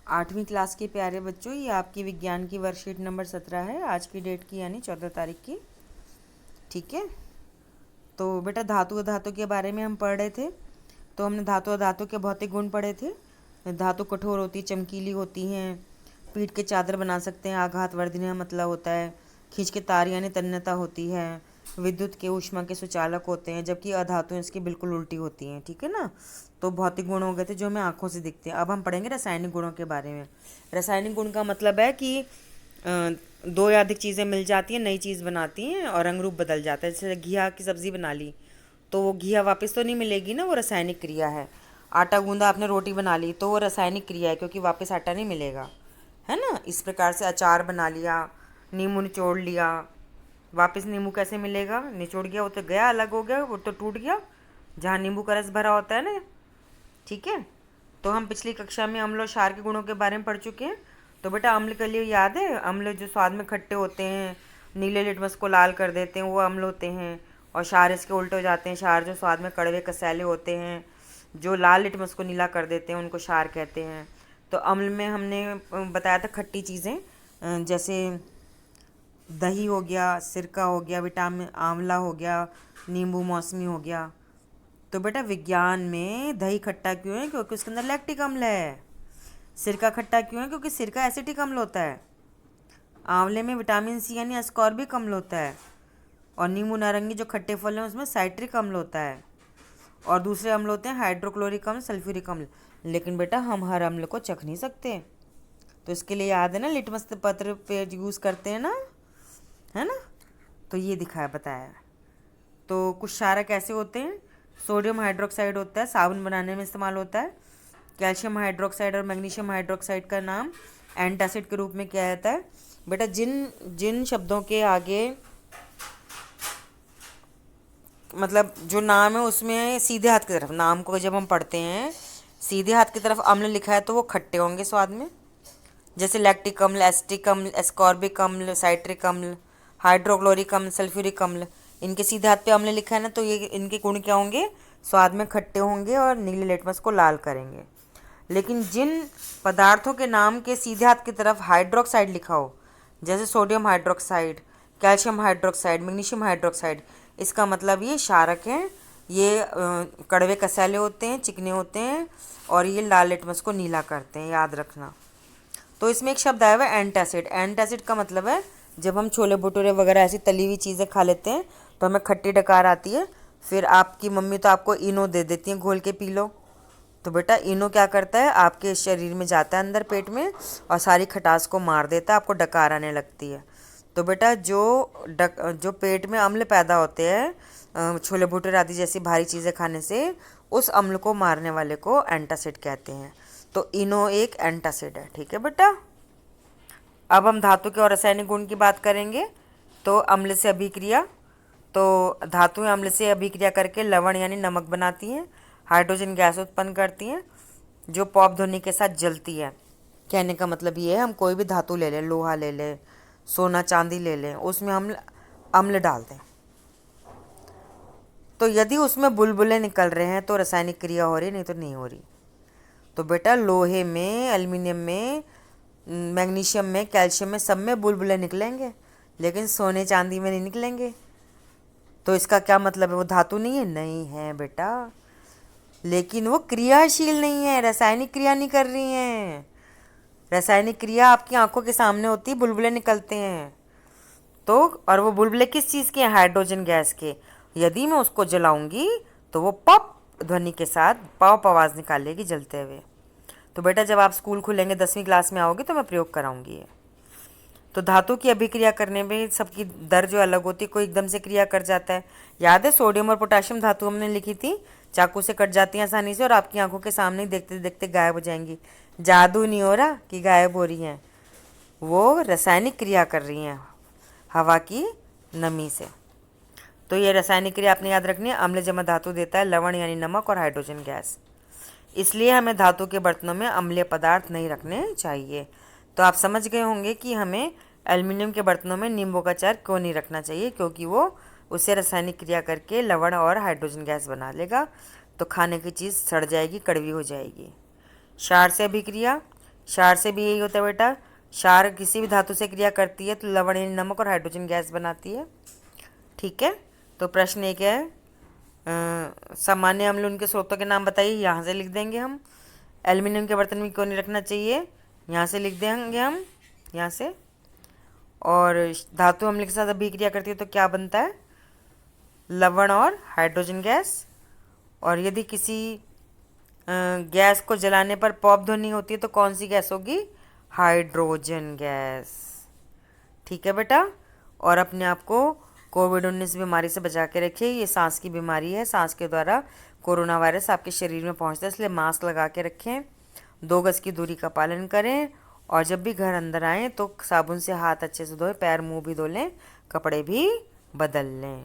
8वीं क्लास के प्यारे बच्चों, ये आपकी विज्ञान की वर्कशीट नंबर 17 है, आज की डेट की यानी 14 तारीख की। ठीक है, तो बेटा धातु अधातु के बारे में हम पढ़ रहे थे। तो हमने धातु अधातु के भौतिक गुण पढ़े थे। धातु कठोर होती, चमकीली होती हैं, पीट के चादर बना सकते हैं, आघात वर्धनीय मतलब होता है, खींच के तार यानी तन्यता होती है, विद्युत के ऊष्मा के सुचालक होते हैं, जबकि अधातु इसकी बिल्कुल उल्टी होती हैं। ठीक है ना। तो भौतिक गुण हो गए थे जो हमें आंखों से दिखते हैं। अब हम पढ़ेंगे रासायनिक गुणों के बारे में। रासायनिक गुण का मतलब है कि दो या अधिक चीज़ें मिल जाती हैं, नई चीज़ बनाती हैं और रंग रूप बदल जाता है। जैसे घिया की सब्ज़ी बना ली तो वो घिया वापस तो नहीं मिलेगी ना, वो रासायनिक क्रिया है। आटा गूंदा, आपने रोटी बना ली तो वो रासायनिक क्रिया है, क्योंकि वापस आटा नहीं मिलेगा, है ना। इस प्रकार से अचार बना लिया, नींबू निचोड़ लिया, वापस नींबू कैसे मिलेगा, निचोड़ गया वो तो गया, अलग हो गया, वो तो टूट गया जहाँ नींबू का रस भरा होता है ना। ठीक है, तो हम पिछली कक्षा में अम्ल और क्षार के गुणों के बारे में पढ़ चुके हैं। तो बेटा अम्ल के लिए याद है, अम्ल जो स्वाद में खट्टे होते हैं, नीले लिटमस को लाल कर देते हैं, वो अम्ल होते हैं। और क्षार इसके उल्टे हो जाते हैं, क्षार जो स्वाद में कड़वे कसैले होते हैं, जो लाल लिटमस को नीला कर देते हैं, उनको क्षार कहते हैं। तो अम्ल में हमने बताया था खट्टी चीज़ें, जैसे दही हो गया, सिरका हो गया, विटामिन आंवला हो गया, नींबू मौसमी हो गया। तो बेटा विज्ञान में दही खट्टा क्यों है? क्योंकि उसके अंदर लैक्टिक अम्ल है। सिरका खट्टा क्यों है? क्योंकि सिरका एसिटिक अम्ल होता है। आंवले में विटामिन सी यानी अस्कॉर्बिक अम्ल होता है। और नींबू नारंगी जो खट्टे फल हैं उसमें साइट्रिक अम्ल होता है। और दूसरे अम्ल होते हैं हाइड्रोक्लोरिक अम्ल, सल्फ्यूरिक अम्ल। लेकिन बेटा हम हर अम्ल को चख नहीं सकते, तो इसके लिए याद है ना, लिटमस पत्र पे यूज़ करते हैं ना, है ना। तो ये दिखाया बताया। तो कुछ क्षारक ऐसे होते हैं, सोडियम हाइड्रोक्साइड होता है, साबुन बनाने में इस्तेमाल होता है। कैल्शियम हाइड्रोक्साइड और मैग्नीशियम हाइड्रोक्साइड का नाम एंटासिड के रूप में किया जाता है। बेटा जिन जिन शब्दों के आगे मतलब जो नाम है उसमें सीधे हाथ की तरफ, नाम को जब हम पढ़ते हैं सीधे हाथ की तरफ अम्ल लिखा है तो वो खट्टे होंगे स्वाद में। जैसे लैक्टिक अम्ल, एसिटिक अम्ल, एस्कॉर्बिक अम्ल, साइट्रिक अम्ल, हाइड्रोक्लोरिक अम्ल, सल्फ्यूरिक अम्ल, इनके सीधे हाथ पे अम्ल लिखा है ना, तो ये इनके गुण क्या होंगे? स्वाद में खट्टे होंगे और नीले लिटमस को लाल करेंगे। लेकिन जिन पदार्थों के नाम के सीधे हाथ की तरफ हाइड्रोक्साइड लिखा हो, जैसे sodium hydroxide, calcium hydroxide, magnesium hydroxide, इसका मतलब ये क्षारक हैं। ये कड़वे कसैले होते हैं, चिकने होते हैं, और ये लाल लिटमस को नीला करते हैं, याद रखना। तो इसमें एक शब्द आया हुआ है एंटासिड। एंटासिड का मतलब है जब हम छोले भटूरे वगैरह ऐसी तली हुई चीज़ें खा लेते हैं तो हमें खट्टी डकार आती है, फिर आपकी मम्मी तो आपको इनो दे देती है, घोल के पी लो। तो बेटा इनो क्या करता है, आपके शरीर में जाता है अंदर पेट में और सारी खटास को मार देता है, आपको डकार आने लगती है। तो बेटा जो पेट में अम्ल पैदा होते हैं छोले भटूरे आदि जैसी भारी चीज़ें खाने से, उस अम्ल को मारने वाले को एंटासिड कहते हैं। तो इनो एक एंटासिड है। ठीक है बेटा। अब हम धातु के और रासायनिक गुण की बात करेंगे। तो अम्ल से अभिक्रिया, तो धातुएं अम्ल से अभिक्रिया करके लवण यानी नमक बनाती हैं, हाइड्रोजन गैस उत्पन्न करती हैं जो पॉप ध्वनि के साथ जलती है। कहने का मतलब ये है, हम कोई भी धातु ले लें, लोहा ले लें, सोना चांदी ले लें, उसमें हम अम्ल डाल दें, तो यदि उसमें बुलबुले निकल रहे हैं तो रासायनिक क्रिया हो रही, नहीं तो नहीं हो रही। तो बेटा लोहे में, एल्युमिनियम में, मैग्नीशियम में, कैल्शियम में, सब में बुलबुले निकलेंगे, लेकिन सोने चांदी में नहीं निकलेंगे। तो इसका क्या मतलब है? वो धातु नहीं है? नहीं है बेटा, लेकिन वो क्रियाशील नहीं है, रासायनिक क्रिया नहीं कर रही हैं। रासायनिक क्रिया आपकी आंखों के सामने होती है, बुलबुले निकलते हैं। तो और वो बुलबुले किस चीज़ के हैं? हाइड्रोजन गैस के। यदि मैं उसको जलाऊंगी तो वो पॉप ध्वनि के साथ पॉप आवाज़ निकालेगी जलते हुए। तो बेटा जब आप स्कूल खुलेंगे 10वीं क्लास में आओगे तो मैं प्रयोग कराऊंगी ये। तो धातु की अभिक्रिया करने में सबकी दर जो अलग होती है, कोई एकदम से क्रिया कर जाता है। याद है सोडियम और पोटाशियम धातु हमने लिखी थी, चाकू से कट जाती हैं आसानी से और आपकी आंखों के सामने देखते देखते गायब हो जाएंगी। जादू नहीं हो रहा कि गायब हो रही हैं, वो रासायनिक क्रिया कर रही हैं हवा की नमी से। तो ये रासायनिक क्रिया आपने याद रखनी है। अम्ल जमा धातु देता है लवण यानी नमक और हाइड्रोजन गैस, इसलिए हमें धातु के बर्तनों में अम्लीय पदार्थ नहीं रखने चाहिए। तो आप समझ गए होंगे कि हमें एल्युमिनियम के बर्तनों में नींबू का अचार क्यों नहीं रखना चाहिए, क्योंकि वो उससे रासायनिक क्रिया करके लवण और हाइड्रोजन गैस बना लेगा, तो खाने की चीज़ सड़ जाएगी, कड़वी हो जाएगी। क्षार से अभिक्रिया, क्षार से भी यही होता है बेटा, क्षार किसी भी धातु से क्रिया करती है तो लवण यानी नमक और हाइड्रोजन गैस बनाती है। ठीक है, तो प्रश्न एक है सामान्य अम्ल उनके स्रोतों के नाम बताइए, यहाँ से लिख देंगे हम। एल्युमिनियम के बर्तन में क्यों नहीं रखना चाहिए, यहाँ से लिख देंगे हम, यहाँ से। और धातु अम्ल के साथ अभिक्रिया करती है तो क्या बनता है, लवण और हाइड्रोजन गैस। और यदि किसी गैस को जलाने पर पॉप ध्वनि होती है तो कौन सी गैस होगी, हाइड्रोजन गैस। ठीक है बेटा, और अपने आप को कोविड-19 बीमारी से बचा के रखिए। ये सांस की बीमारी है, सांस के द्वारा कोरोना वायरस आपके शरीर में पहुंचता है, इसलिए मास्क लगा के रखें, 2 गज की दूरी का पालन करें, और जब भी घर अंदर आएँ तो साबुन से हाथ अच्छे से धोएं, पैर मुंह भी धो लें, कपड़े भी बदल लें।